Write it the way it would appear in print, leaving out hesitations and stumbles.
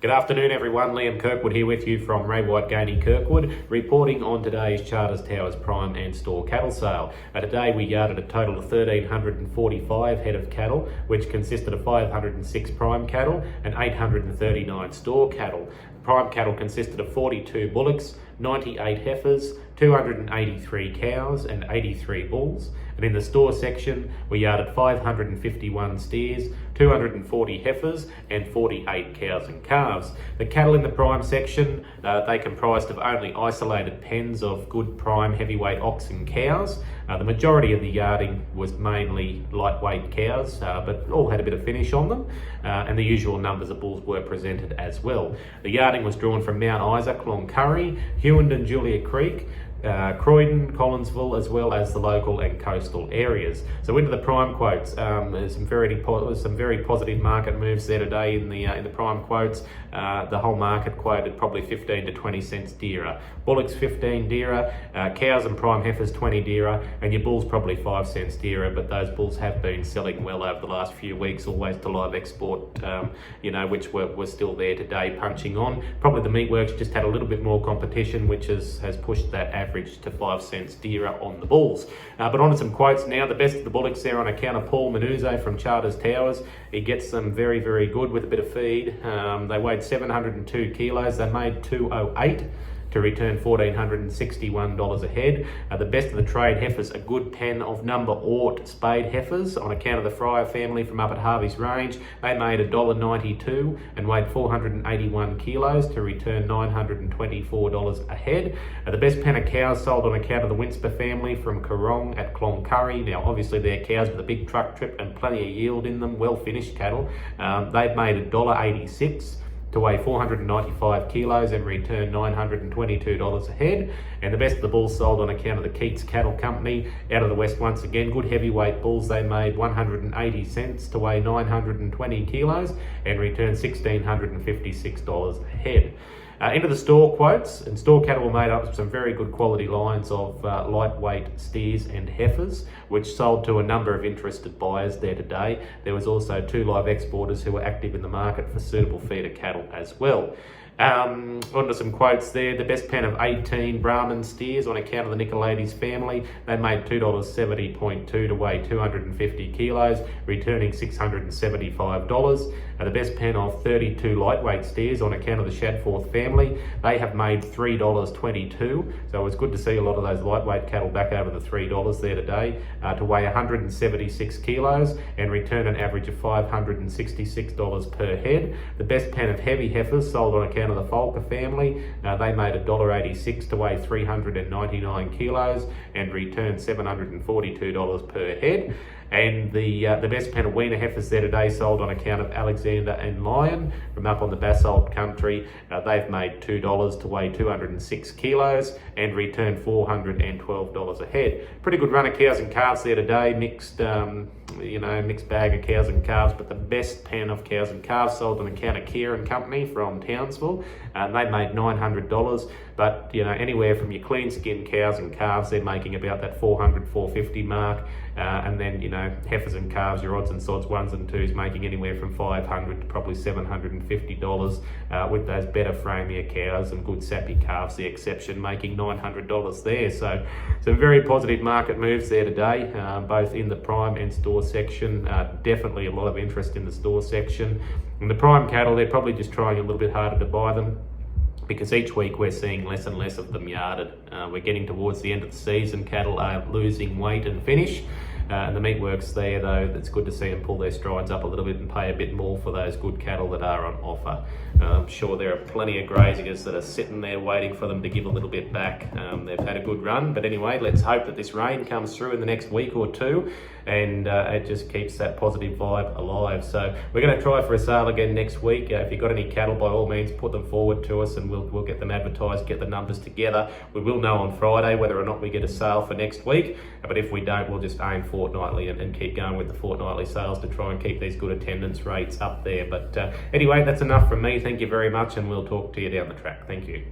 Good afternoon everyone, Liam Kirkwood here with you from Ray White Gainey Kirkwood, reporting on today's Charters Towers Prime and Store cattle sale. Today we yarded a total of 1,345 head of cattle, which consisted of 506 prime cattle and 839 store cattle. Prime cattle consisted of 42 bullocks, 98 heifers, 283 cows and 83 bulls. And in the store section, we yarded 551 steers, 240 heifers and 48 cows and calves. The cattle in the prime section, they comprised of only isolated pens of good prime heavyweight ox and cows. The majority of the yarding was mainly lightweight cows, but all had a bit of finish on them, and the usual numbers of bulls were presented as well. The yarding was drawn from Mount Isa, Cloncurry, Hughenden, Julia Creek, Croydon, Collinsville, as well as the local and coastal areas. So into the prime quotes, there's some very positive market moves there today in the prime quotes. The whole market quoted probably 15 to 20 cents dearer. Bullocks 15 dearer, cows and prime heifers 20 dearer, and your bulls probably 5 cents dearer. But those bulls have been selling well over the last few weeks, always to live export, which were still there today, punching on. Probably the meatworks just had a little bit more competition, which has pushed that average to 5 cents dearer on the bulls. But on to some quotes now. The best of the bullocks there on account of Paul Manuzzo from Charters Towers. He gets them very, very good with a bit of feed. They weighed 702 kilos. They made 208 to return $1,461 a head. The best of the trade heifers, a good pen of number Ort spade heifers on account of the Fryer family from up at Harvey's Range. They made $1.92 and weighed 481 kilos to return $924 a head. The best pen of cows sold on account of the Winsper family from Corong at Cloncurry. Now obviously they're cows with a big truck trip and plenty of yield in them, well finished cattle. They've made $1.86 to weigh 495 kilos and return $922 a head. And the best of the bulls sold on account of the Keats Cattle Company out of the west once again. Good heavyweight bulls. They made 180 cents to weigh 920 kilos and return $1,656 a head. Into the store quotes, and store cattle were made up of some very good quality lines of lightweight steers and heifers, which sold to a number of interested buyers there today. There was also 2 live exporters who were active in the market for suitable feeder cattle as well. Onto some quotes there. The best pen of 18 Brahman steers on account of the Nicolaides family. They made $2.70.2 to weigh 250 kilos, returning $675. The best pen of 32 lightweight steers on account of the Shadforth family. They have made $3.22. So it was good to see a lot of those lightweight cattle back over the $3 there today, to weigh 176 kilos and return an average of $566 per head. The best pen of heavy heifers sold on account of the Folker family. They made $1.86 to weigh 399 kilos and returned $742 per head. And the best pen of weaner heifers there today sold on account of Alexander and Lyon from up on the Basalt country. They've made $2 to weigh 206 kilos and returned $412 a head. Pretty good run of cows and calves there today. Mixed bag of cows and calves, but the best pen of cows and calves sold on account of Keir & Company from Townsville. They made $900, but anywhere from your clean skin cows and calves, they're making about that $400-450 mark. And then heifers and calves, your odds and sods 1s and 2s, making anywhere from $500 to probably $750, with those better framier cows and good sappy calves the exception, making $900 there. So some very positive market moves there today, both in the prime and store section. Definitely a lot of interest in the store section. And the prime cattle, they're probably just trying a little bit harder to buy them, because each week we're seeing less and less of them yarded. We're getting towards the end of the season. Cattle are losing weight and finish. And the meatworks there, though, it's good to see them pull their strides up a little bit and pay a bit more for those good cattle that are on offer. I'm sure there are plenty of graziers that are sitting there waiting for them to give a little bit back. They've had a good run, but anyway, let's hope that this rain comes through in the next week or two and it just keeps that positive vibe alive. So we're going to try for a sale again next week. If you've got any cattle, by all means, put them forward to us and we'll get them advertised, get the numbers together. We will know on Friday whether or not we get a sale for next week, but if we don't, we'll just aim fortnightly and keep going with the fortnightly sales to try and keep these good attendance rates up there. But anyway, that's enough from me. Thank you very much, and we'll talk to you down the track. Thank you.